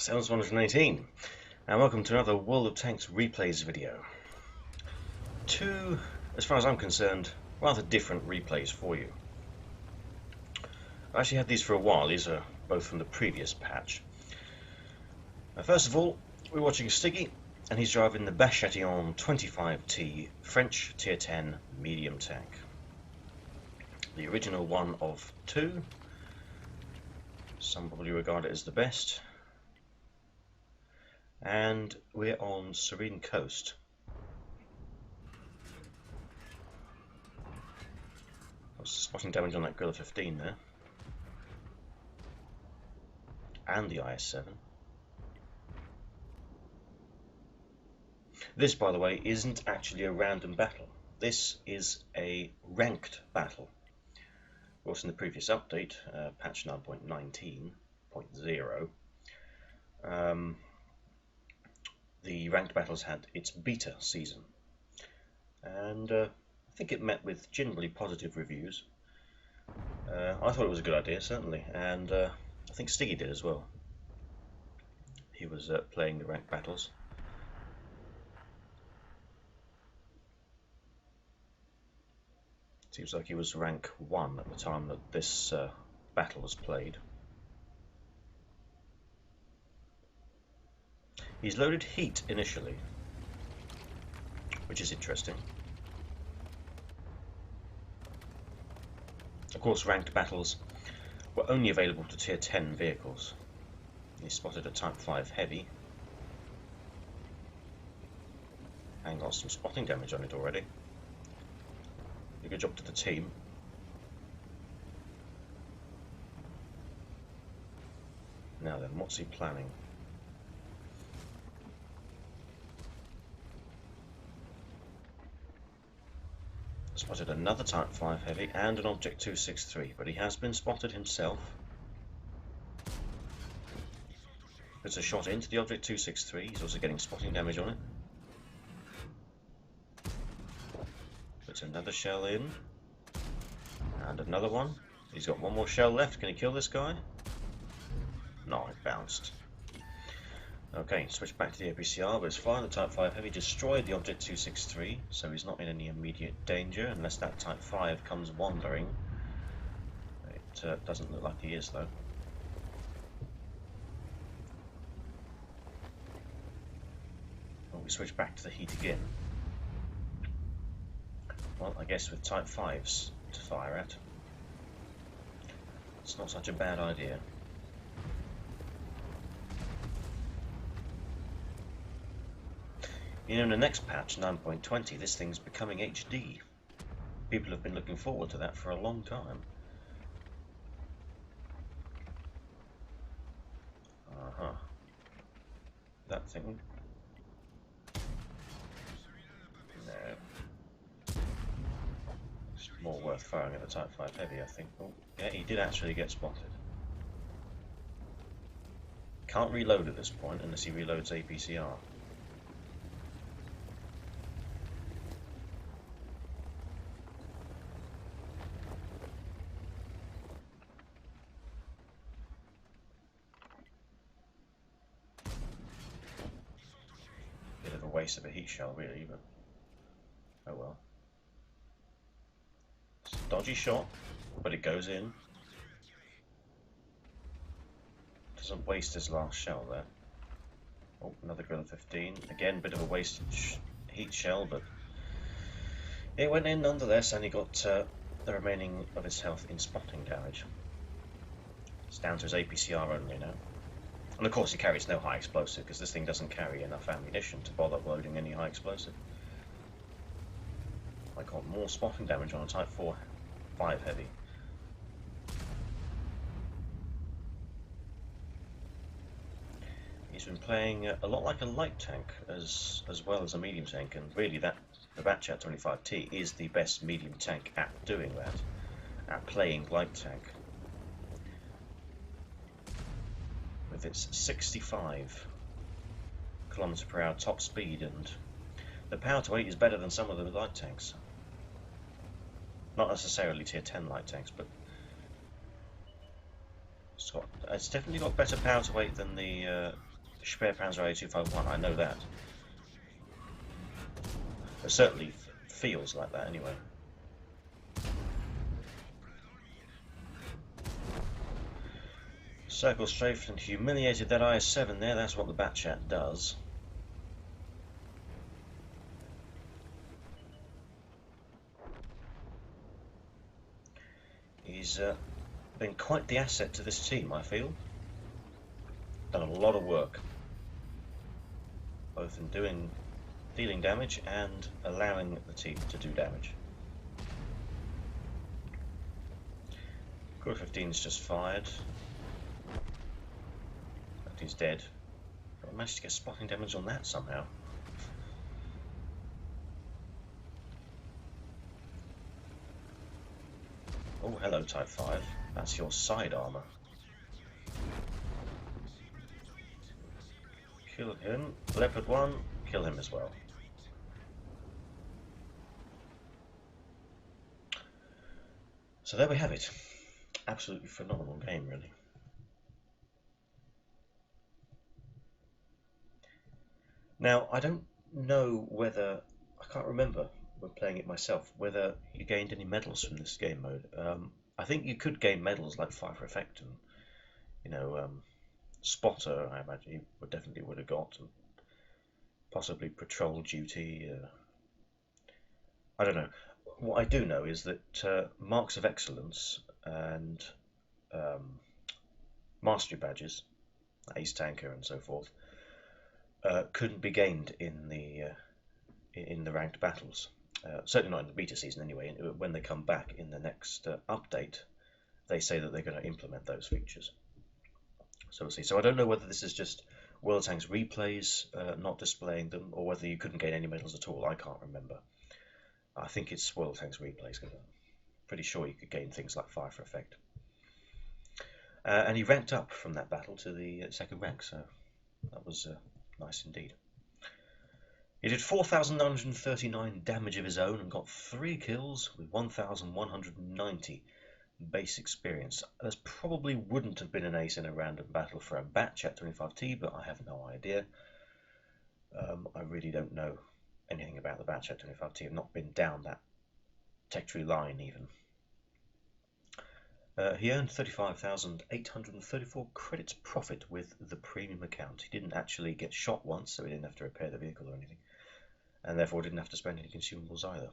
718, and welcome to another World of Tanks replays video. Two, as far as I'm concerned, rather different replays for you. I actually had these for a while. These are both from the previous patch. First of all, we're watching Stiggie, and he's driving the Bachatillon 25T French Tier 10 medium tank. The original one of two. Some probably regard it as the best. And we're on Serene Coast. I was spotting damage on that Gorilla 15 there. And the IS-7. This, by the way, isn't actually a random battle. This is a ranked battle. Of course, in the previous update, patch 9.19.0, the ranked battles had its beta season, and I think it met with generally positive reviews. I thought it was a good idea, certainly, and I think Stiggie did as well. He was playing the ranked battles. Seems like he was rank 1 at the time that this battle was played. He's loaded heat initially, which is interesting. Of course, ranked battles were only available to tier 10 vehicles. He spotted a Type 5 heavy and got some spotting damage on it already. A good job to the team. Now then, what's he planning? Spotted another Type 5 heavy and an Object 263, but he has been spotted himself. Puts a shot into the Object 263, he's also getting spotting damage on it. Puts another shell in, and another one. He's got one more shell left. Can he kill this guy? No, it bounced. Okay, switch back to the APCR, but it's fine. The Type 5 Heavy destroyed the Object 263, so he's not in any immediate danger unless that Type 5 comes wandering. It doesn't look like he is, though. Well, we switch back to the heat again. Well, I guess with Type 5s to fire at, it's not such a bad idea. You know, in the next patch, 9.20, this thing's becoming HD. People have been looking forward to that for a long time. That thing. No. It's more worth firing at the Type 5 Heavy, I think. Oh, yeah, he did actually get spotted. Can't reload at this point unless he reloads APCR. Waste of a heat shell, really, but oh well. It's a dodgy shot, but it goes in. Doesn't waste his last shell there. Oh, another Gorilla 15. Again, bit of a wasted heat shell, but it went in nonetheless, and he got the remaining of his health in spotting damage. It's down to his APCR only now. And of course he carries no high explosive, because this thing doesn't carry enough ammunition to bother loading any high explosive. I got more spotting damage on a Type 5 Heavy. He's been playing a lot like a light tank as well as a medium tank, and really the Bachat 25T is the best medium tank at doing that, at playing light tank. With its 65 km/h top speed, and the power to weight is better than some of the light tanks. Not necessarily tier 10 light tanks, but it's definitely got better power to weight than the Speerpanzer A251, I know that. It certainly feels like that anyway. Circle strafed and humiliated that IS-7 there, that's what the Batchat does. He's been quite the asset to this team, I feel. Done a lot of work, both in dealing damage and allowing the team to do damage. Core 15's just fired. He's dead. I managed to get spotting damage on that somehow. Oh, hello, Type 5. That's your side armor. Kill him. Leopard 1, kill him as well. So there we have it. Absolutely phenomenal game, really. Now, I don't know whether, I can't remember when playing it myself, whether you gained any medals from this game mode. I think you could gain medals like Fire for Effect and, you know, Spotter, I imagine you definitely would have got, and possibly Patrol Duty. I don't know. What I do know is that Marks of Excellence and Mastery Badges, Ace Tanker and so forth, couldn't be gained in the ranked battles. Certainly not in the beta season anyway. When they come back in the next update, they say that they're going to implement those features. So we'll see. So I don't know whether this is just World of Tanks replays not displaying them, or whether you couldn't gain any medals at all. I can't remember. I think it's World of Tanks replays, because I'm pretty sure you could gain things like Fire for Effect. And he ranked up from that battle to the second rank, so that was nice indeed. He did 4,939 damage of his own and got 3 kills with 1,190 base experience. This probably wouldn't have been an ace in a random battle for a Batchat 25T, but I have no idea. I really don't know anything about the Batchat 25T. I've not been down that tech tree line even. He earned 35,834 credits profit with the premium account. He didn't actually get shot once, so he didn't have to repair the vehicle or anything, and therefore didn't have to spend any consumables either.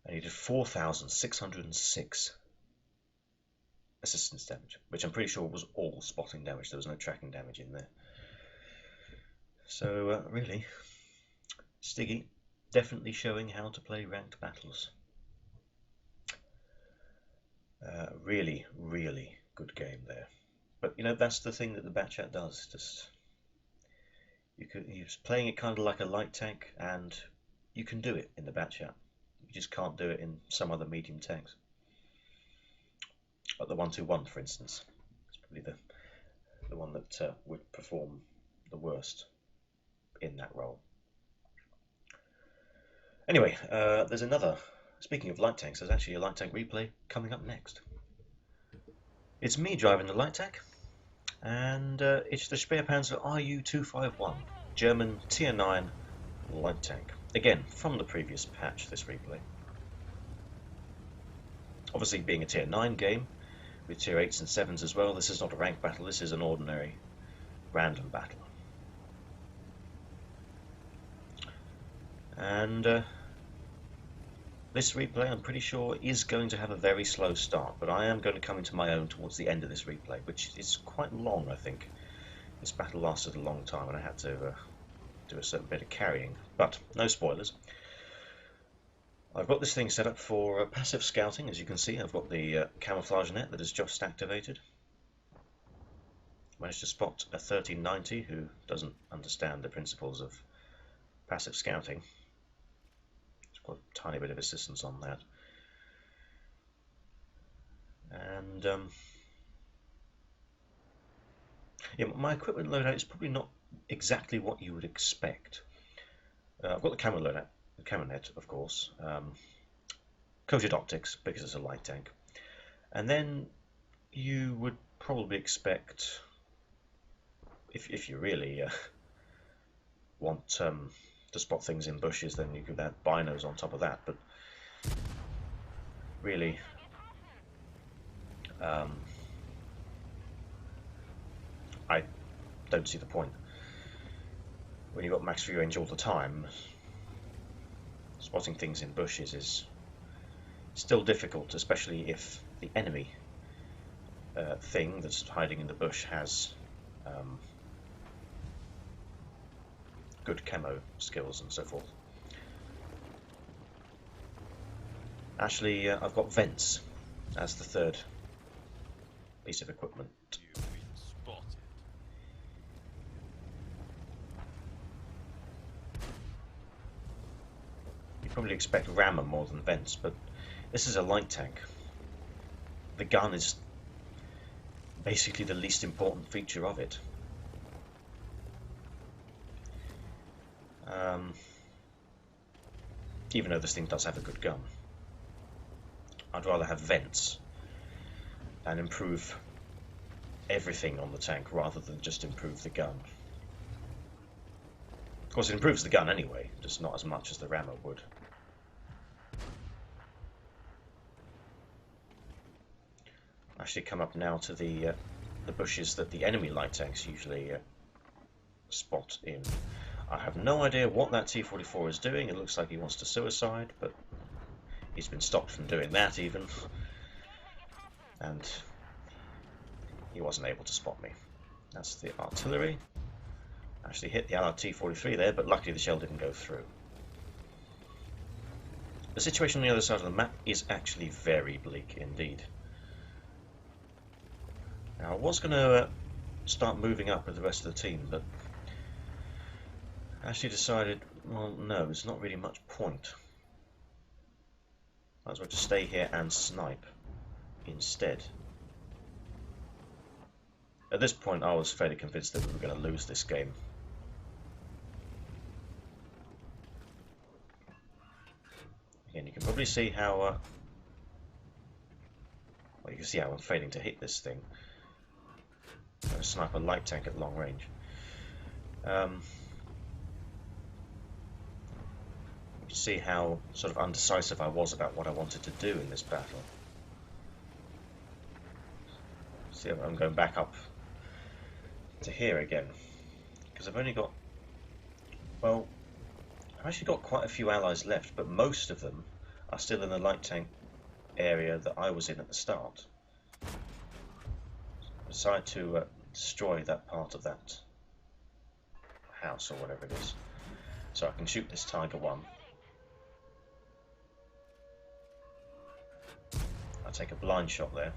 And he did 4,606 assistance damage, which I'm pretty sure was all spotting damage. There was no tracking damage in there. So really, Stiggie definitely showing how to play ranked battles. Really, really good game there. But you know, that's the thing that the Batchat does. Just he's playing it kind of like a light tank, and you can do it in the Batchat. You just can't do it in some other medium tanks. Like the 121, for instance. It's probably the one that would perform the worst in that role. Anyway, there's another. Speaking of light tanks, there's actually a light tank replay coming up next. It's me driving the light tank, and it's the Speerpanzer RU-251, German Tier 9 light tank. Again, from the previous patch, this replay. Obviously, being a Tier 9 game, with Tier 8s and 7s as well, this is not a ranked battle, this is an ordinary random battle. And this replay, I'm pretty sure, is going to have a very slow start, but I am going to come into my own towards the end of this replay, which is quite long, I think. This battle lasted a long time, and I had to do a certain bit of carrying, but no spoilers. I've got this thing set up for passive scouting. As you can see, I've got the camouflage net that is just activated. Managed to spot a 1390 who doesn't understand the principles of passive scouting. Got a tiny bit of assistance on that, and yeah, my equipment loadout is probably not exactly what you would expect. I've got the camera loadout, the camera net, of course, coated optics because it's a light tank, and then you would probably expect if you really want to spot things in bushes, then you could add binos on top of that. But really, I don't see the point. When you've got max view range all the time, spotting things in bushes is still difficult, especially if the enemy thing that's hiding in the bush has good camo skills and so forth. Actually, I've got vents as the third piece of equipment. You've been spotted. You probably expect rammer more than vents, but this is a light tank. The gun is basically the least important feature of it. Even though this thing does have a good gun. I'd rather have vents and improve everything on the tank rather than just improve the gun. Of course, it improves the gun anyway, just not as much as the rammer would. Actually, come up now to the bushes that the enemy light tanks usually spot in. I have no idea what that T-44 is doing. It looks like he wants to suicide, but he's been stopped from doing that even. And he wasn't able to spot me. That's the artillery. Actually hit the Allied T-43 there, but luckily the shell didn't go through. The situation on the other side of the map is actually very bleak indeed. Now I was going to start moving up with the rest of the team, but I actually decided, well, no, there's not really much point. Might as well just stay here and snipe instead. At this point, I was fairly convinced that we were going to lose this game. Again, you can probably see how well, you can see how I'm failing to hit this thing. I'm going to snipe a light tank at long range. You can see how sort of undecisive I was about what I wanted to do in this battle. See, I'm going back up to here again, because I've only got, well, I've actually got quite a few allies left, but most of them are still in the light tank area that I was in at the start. I decided to destroy that part of that house or whatever it is, so I can shoot this Tiger 1. I take a blind shot there.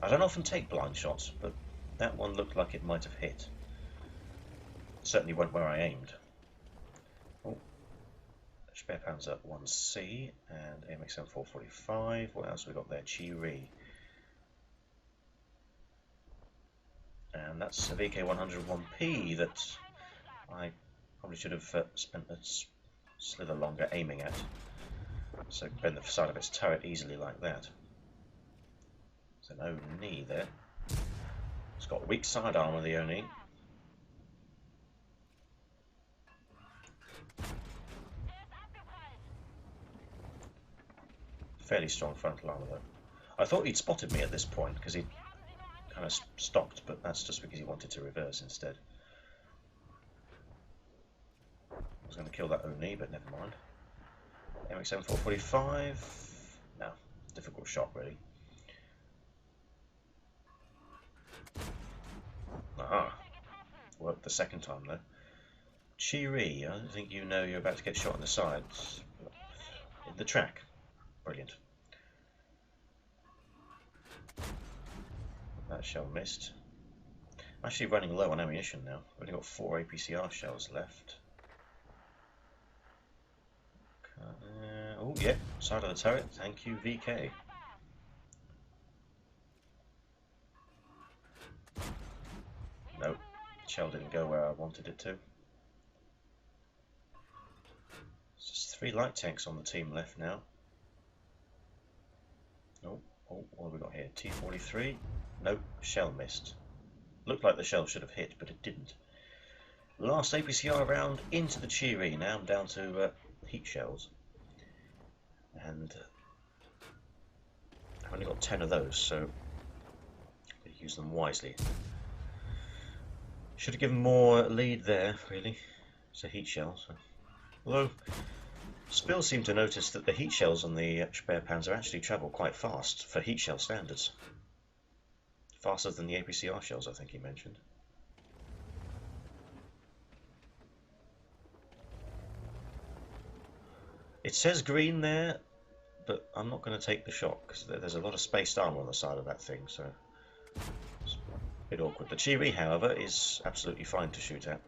I don't often take blind shots, but that one looked like it might have hit. It certainly went where I aimed. Oh, Spähpanzer 1C and AMXM 445. What else have we got there? Chi-Ri. And that's a VK101P that I probably should have spent a slither longer aiming at, so bend the side of its turret easily like that. There's an Oni there. It's got weak side armor, the Oni. Fairly strong frontal armor though. I thought he'd spotted me at this point because he kind of stopped, but that's just because he wanted to reverse instead. I was going to kill that Oni, but never mind. MX-M 445. No, difficult shot really. Aha. Worked the second time though. Chi-Ri, I don't think you know you're about to get shot in the sides. In the track. Brilliant. That shell missed. I'm actually running low on ammunition now. I've only got 4 APCR shells left. Oh yeah, side of the turret. Thank you, VK. Nope, shell didn't go where I wanted it to. There's just 3 light tanks on the team left now. Oh, what have we got here? T-43. Nope, shell missed. Looked like the shell should have hit, but it didn't. Last APCR round into the Cheery. Now I'm down to heat shells. And I've only got 10 of those, so use them wisely. Should have given more lead there, really. It's a heat shell. So. Although, Spill seemed to notice that the heat shells on the Speerpanzer actually travel quite fast for heat shell standards. Faster than the APCR shells, I think he mentioned. It says green there, but I'm not going to take the shot because there's a lot of spaced armor on the side of that thing, so it's a bit awkward. The Cheery, however, is absolutely fine to shoot at.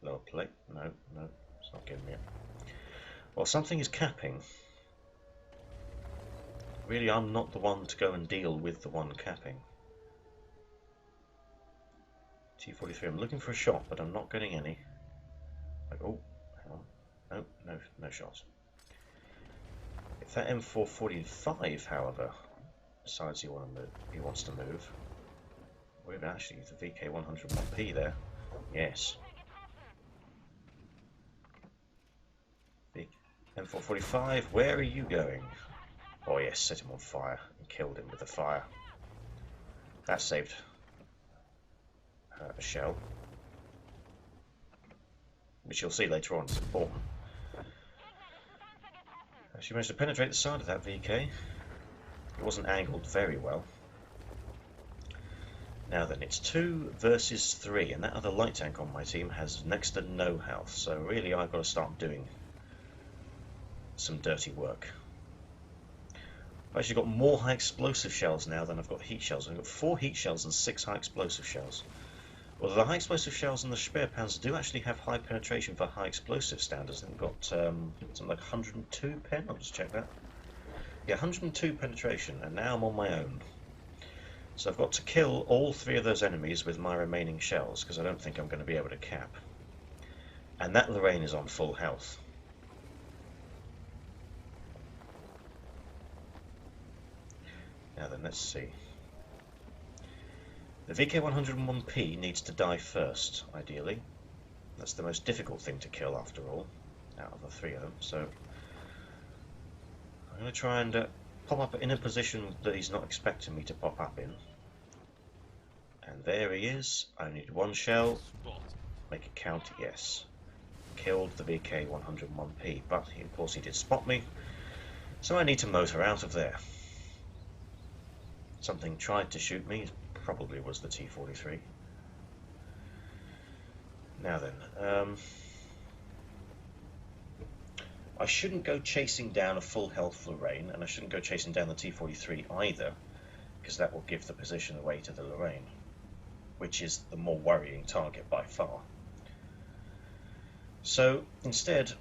Lower plate. No, it's not giving me it. Well, something is capping. Really, I'm not the one to go and deal with the one capping. T-43, I'm looking for a shot, but I'm not getting any. Like, oh, hang on. No shots. If that M445, however, decides he wants to move, or even actually the VK101P there, yes. M445, where are you going? Oh yes, set him on fire and killed him with the fire. That saved a shell, which you'll see later on is important. She managed to penetrate the side of that VK. It wasn't angled very well. Now then, it's 2 versus 3, and that other light tank on my team has next to no health, so really I've got to start doing some dirty work. I've actually got more high explosive shells now than I've got heat shells. I've got 4 heat shells and 6 high explosive shells. Although the high explosive shells and the Speerpanzer do actually have high penetration for high explosive standards. They've got something like 102 pen. I'll just check that. Yeah, 102 penetration, and now I'm on my own. So I've got to kill all 3 of those enemies with my remaining shells, because I don't think I'm going to be able to cap. And that Lorraine is on full health. Now then, let's see. The VK101P needs to die first, ideally. That's the most difficult thing to kill, after all, out of the 3 of them. So I'm going to try and pop up in a position that he's not expecting me to pop up in. And there he is. I need 1 shell. Make it count, yes. Killed the VK101P, but of course he did spot me. So I need to motor out of there. Something tried to shoot me, probably was the T-43. Now then, I shouldn't go chasing down a full health Lorraine, and I shouldn't go chasing down the T-43 either, because that will give the position away to the Lorraine, which is the more worrying target by far. So instead,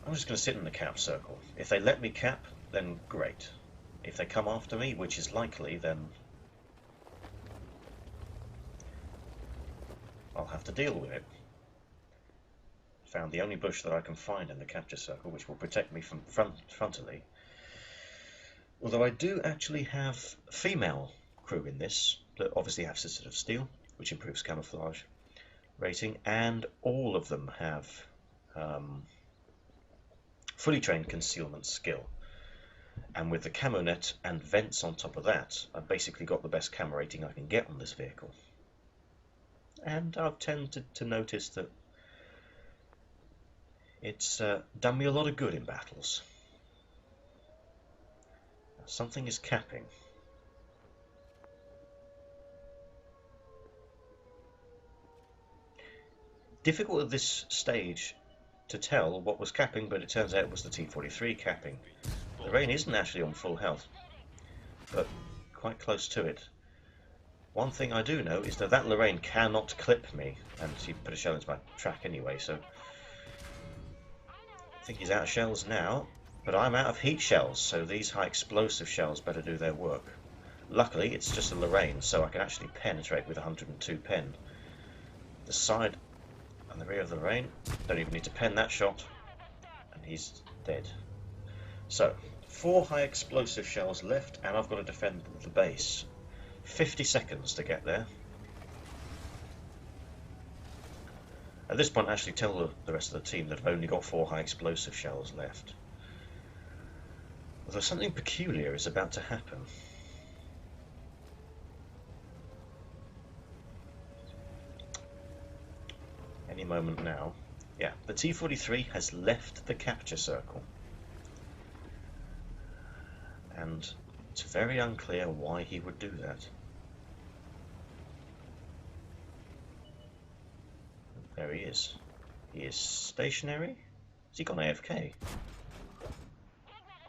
I'm just going to sit in the cap circle. If they let me cap, then great. If they come after me, which is likely, then I'll have to deal with it. Found the only bush that I can find in the capture circle, which will protect me from frontally. Although I do actually have female crew in this that obviously have Sisters of Steel, which improves camouflage rating, and all of them have fully trained concealment skill. And with the camo net and vents on top of that, I've basically got the best camo rating I can get on this vehicle. And I've tended to notice that it's done me a lot of good in battles. Something is capping. Difficult at this stage to tell what was capping, but it turns out it was the T-43 capping. The Lorraine isn't actually on full health, but quite close to it. One thing I do know is that that Lorraine cannot clip me, and he put a shell into my track anyway, so I think he's out of shells now, but I'm out of heat shells, so these high explosive shells better do their work. Luckily, it's just a Lorraine, so I can actually penetrate with 102 pen. The side and the rear of the Lorraine, don't even need to pen that shot, and he's dead. So, 4 high explosive shells left, and I've got to defend the base. 50 seconds to get there. At this point, actually tell the rest of the team that I've only got 4 high explosive shells left. Although something peculiar is about to happen. Any moment now. Yeah, the T-43 has left the capture circle. And it's very unclear why he would do that. There he is. He is stationary. Has he gone AFK?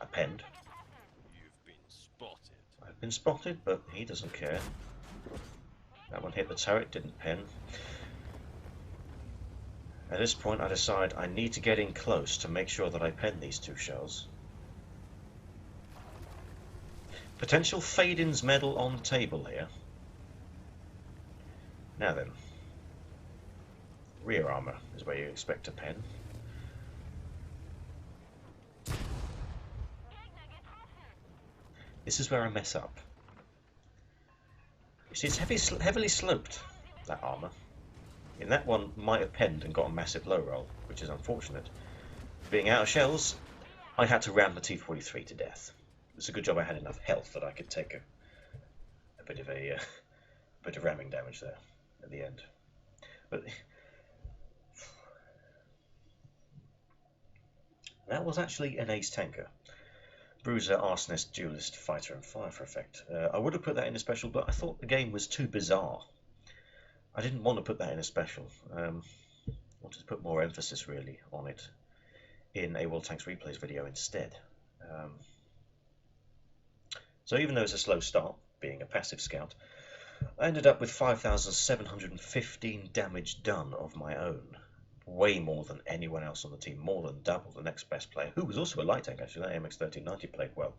I penned. You've been spotted. I've been spotted, but he doesn't care. That one hit the turret, didn't pen. At this point I decide I need to get in close to make sure that I pen these 2 shells. Potential Fade-In's medal on the table here. Now then. Rear armour is where you expect to pen. This is where I mess up. You see, it's heavily sloped, that armour. In that one, might have penned and got a massive low roll, which is unfortunate. Being out of shells, I had to ram the T-43 to death. It's a good job I had enough health that I could take a bit of ramming damage there at the end. But that was actually an ace tanker. Bruiser, Arsonist, Duelist, Fighter and Fire for effect. I would have put that in a special, but I thought the game was too bizarre. I didn't want to put that in a special. I wanted to put more emphasis really on it in a World Tanks Replays video instead. So even though it's a slow start, being a passive scout, I ended up with 5,715 damage done of my own. Way more than anyone else on the team, more than double the next best player, who was also a light tank actually. That MX-1390 played well.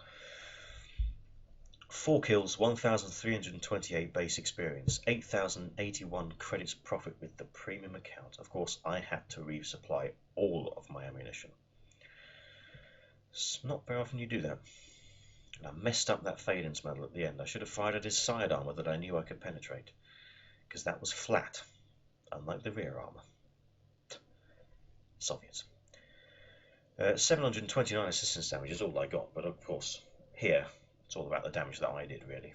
4 kills, 1,328 base experience, 8,081 credits profit with the premium account. Of course, I had to resupply all of my ammunition. It's not very often you do that. And I messed up that Fade-In's medal at the end. I should have fired at his side armour that I knew I could penetrate, because that was flat, unlike the rear armour. Soviets. 729 assistance damage is all I got, but of course, here, it's all about the damage that I did, really.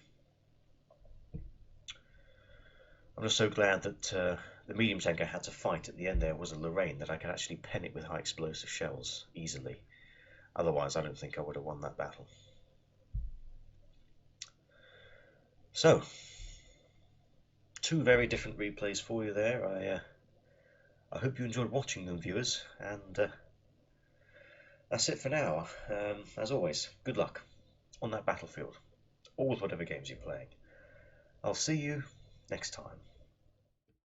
I'm just so glad that the medium tank I had to fight at the end there was a Lorraine, that I could actually pen it with high explosive shells easily. Otherwise, I don't think I would have won that battle. So, 2 very different replays for you there. I hope you enjoyed watching them, viewers, and that's it for now. As always, good luck on that battlefield, or with whatever games you're playing. I'll see you next time.